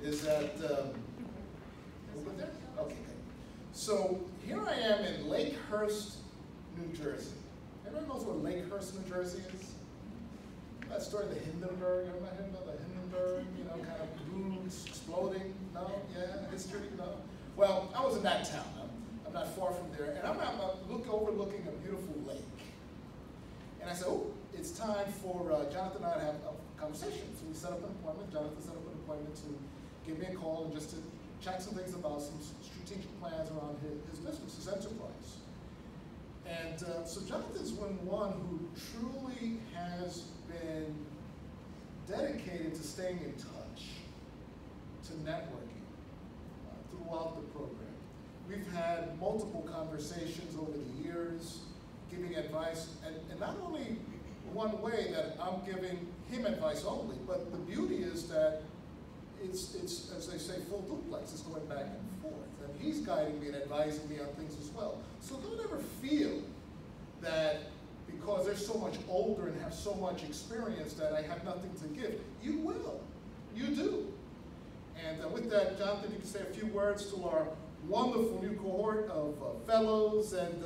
is that, over there? Okay, good. So here I am in Lakehurst, New Jersey. Everyone knows what Lakehurst, New Jersey is? That story, the Hindenburg, everybody heard about the Hindenburg, you know, kind of balloons exploding? No? Yeah, history? No? Well, I was in that town. I'm not far from there, and I'm overlooking a beautiful lake. And I said, oh, it's time for Jonathan and I to have a conversation. So we set up an appointment. Jonathan set up an appointment to give me a call and just to chat some things about some strategic plans around his business, his enterprise. And so Jonathan's one who truly has been dedicated to staying in touch, to networking throughout the program. We've had multiple conversations over the years, giving advice, and not only one way that I'm giving him advice only, but the beauty is that it's as they say, full duplex. It's going back and forth. And he's guiding me and advising me on things as well. So don't ever feel that because they're so much older and have so much experience that I have nothing to give. You will. You do. And with that, Jonathan, you can say a few words to our wonderful new cohort of fellows and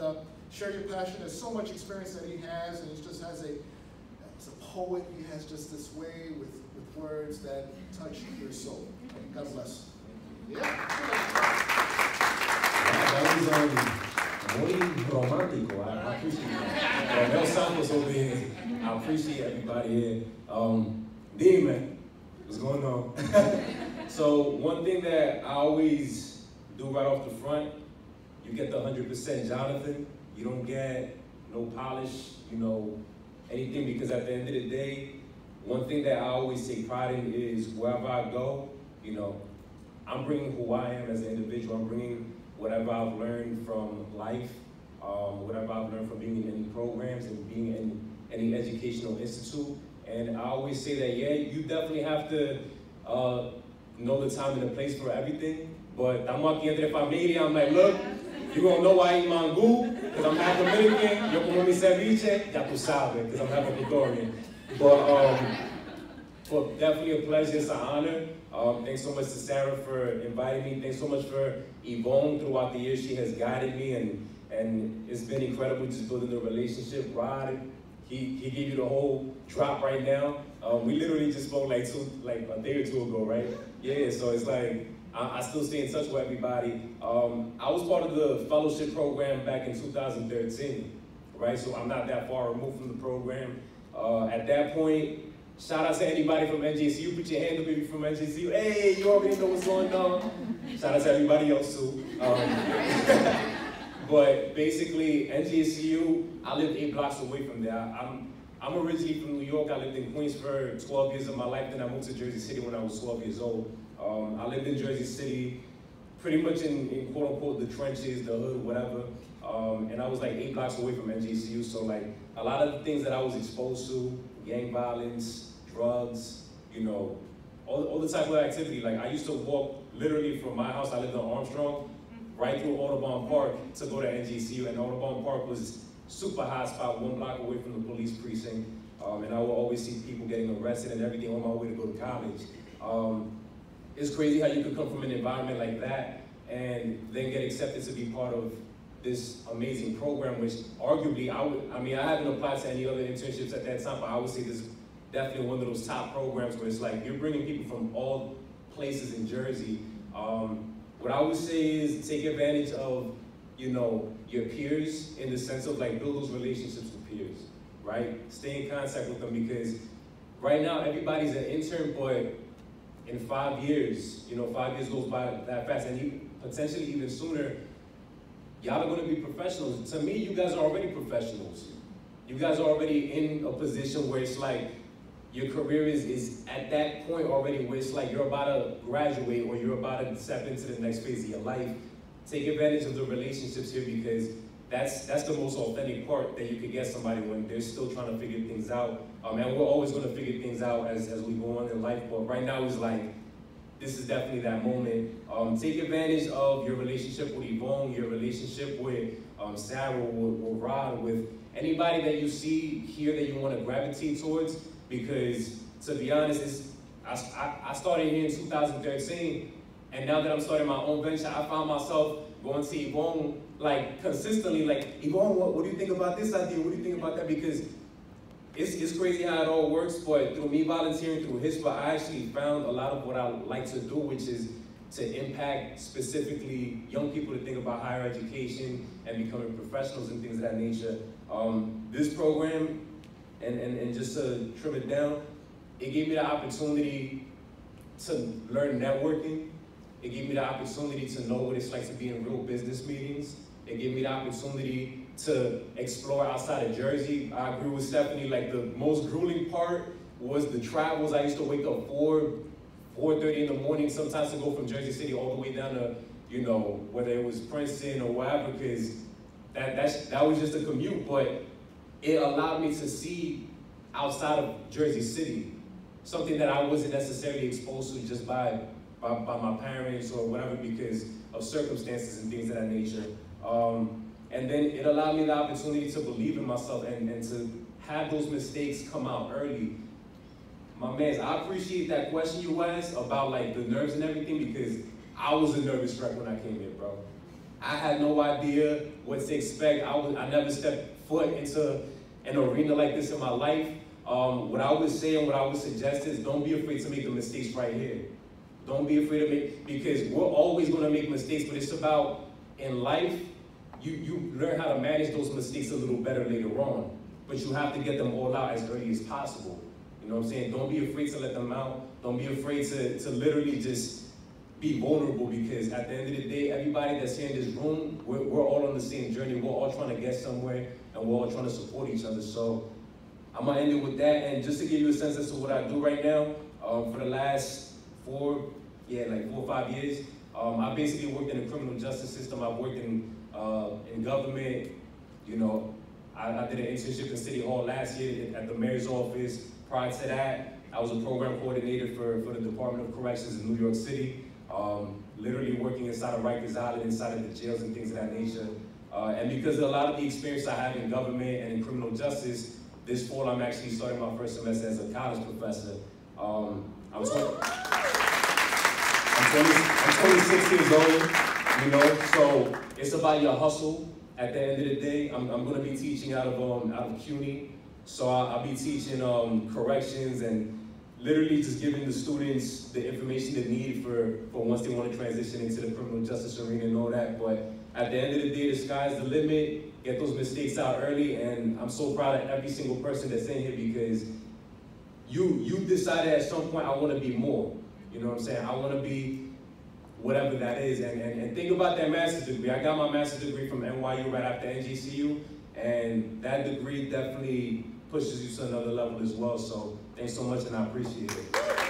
share your passion. There's so much experience that he has, and he just has as a poet, he has just this way with words that touch your soul. God bless. Yeah. That was muy romántico. I appreciate it. Mel Santos over here. I appreciate everybody here. Dime, what's going on? So one thing that I always do right off the front, you get the 100% Jonathan. You don't get no polish, you know, anything, because at the end of the day, one thing that I always take pride in is wherever I go, you know, I'm bringing who I am as an individual. I'm bringing whatever I've learned from life, whatever I've learned from being in any programs and being in any educational institute. And I always say that, yeah, you definitely have to know the time and the place for everything. But estamos aquí entre familia. I'm like, look, you're going to know I eat mangú, because I'm half Dominican. Yo como mi ceviche, ya tú sabes, because I'm half Ecuadorian. But definitely a pleasure, it's an honor. Thanks so much to Sarah for inviting me. Thanks so much for Yvonne throughout the years. She has guided me, and it's been incredible just building the relationship. Rod, he gave you the whole drop right now. We literally just spoke like a day or two ago, right? Yeah, so it's like, I still stay in touch with everybody. I was part of the fellowship program back in 2013, right? So I'm not that far removed from the program. At that point, shout out to anybody from NJCU. Put your hand up if you're from NJCU. Hey, you already know what's going on. Shout out to everybody else too. But basically, NJCU, I lived 8 blocks away from there. I'm originally from New York. I lived in Queens for 12 years of my life. Then I moved to Jersey City when I was 12 years old. I lived in Jersey City, pretty much in quote unquote the trenches, the hood, whatever. And I was like 8 blocks away from NJCU. So like a lot of the things that I was exposed to, gang violence, drugs, you know, all the type of activity. Like I used to walk literally from my house, I lived on Armstrong, right through Audubon Park to go to NJCU. And Audubon Park was super hot spot, 1 block away from the police precinct. And I would always see people getting arrested and everything on my way to go to college. It's crazy how you could come from an environment like that and then get accepted to be part of this amazing program, which arguably I haven't applied to any other internships at that time, but I would say this is definitely one of those top programs where it's like you're bringing people from all places in Jersey. What I would say is take advantage of, you know, your peers in the sense of like build those relationships with peers, right? Stay in contact with them, because right now everybody's an intern, but in 5 years, you know, 5 years goes by that fast, and potentially even sooner, y'all are going to be professionals. To me, you guys are already professionals. You guys are already in a position where it's like your career is at that point already where it's like you're about to graduate or you're about to step into the next phase of your life. Take advantage of the relationships here, because that's the most authentic part that you could get somebody when they're still trying to figure things out. And we're always going to figure things out as we go on in life, but right now it's like, this is definitely that moment. Take advantage of your relationship with Yvonne, your relationship with Sarah, with Rod, with anybody that you see here that you want to gravitate towards, because to be honest, I started here in 2013, and now that I'm starting my own venture, I found myself going to Yvonne, like, consistently, like, Yvonne, what do you think about this idea? What do you think about that? Because it's crazy how it all works, but through me volunteering through HISPA, I actually found a lot of what I like to do, which is to impact specifically young people to think about higher education and becoming professionals and things of that nature. This program, and just to trim it down, it gave me the opportunity to learn networking. It gave me the opportunity to know what it's like to be in real business meetings. It gave me the opportunity to explore outside of Jersey. I agree with Stephanie, like the most grueling part was the travels. I used to wake up 4:30 in the morning, sometimes to go from Jersey City all the way down to, you know, whether it was Princeton or wherever, because that was just a commute, but it allowed me to see outside of Jersey City, something that I wasn't necessarily exposed to just by my parents or whatever because of circumstances and things of that nature. And then it allowed me the opportunity to believe in myself and to have those mistakes come out early. My man, I appreciate that question you asked about like the nerves and everything because I was a nervous wreck when I came here, bro. I had no idea what to expect. I never stepped foot into an arena like this in my life. What I would say and what I would suggest is don't be afraid to make the mistakes right here. Don't be afraid to make, because we're always gonna make mistakes, but it's about, in life, you learn how to manage those mistakes a little better later on, but you have to get them all out as early as possible. You know what I'm saying? Don't be afraid to let them out. Don't be afraid to literally just be vulnerable because at the end of the day, everybody that's here in this room, we're all on the same journey. We're all trying to get somewhere and we're all trying to support each other. So I'm gonna end it with that. And just to give you a sense as to what I do right now, for the last 4 or 5 years, I basically worked in the criminal justice system. I've worked in government. You know, I did an internship in City Hall last year at the mayor's office. Prior to that, I was a program coordinator for the Department of Corrections in New York City. Literally working inside of Rikers Island, inside of the jails and things of that nature. And because of a lot of the experience I have in government and in criminal justice, this fall I'm actually starting my first semester as a college professor. I'm 26 years old, you know, so it's about your hustle. At the end of the day, I'm gonna be teaching out of CUNY. So I'll be teaching corrections and literally just giving the students the information they need for once they want to transition into the criminal justice arena and all that. But at the end of the day, the sky's the limit. Get those mistakes out early, and I'm so proud of every single person that's in here because you decided at some point, I want to be more. You know what I'm saying? I want to be whatever that is. And think about that master's degree. I got my master's degree from NYU right after NGCU, and that degree definitely pushes you to another level as well. So thanks so much, and I appreciate it.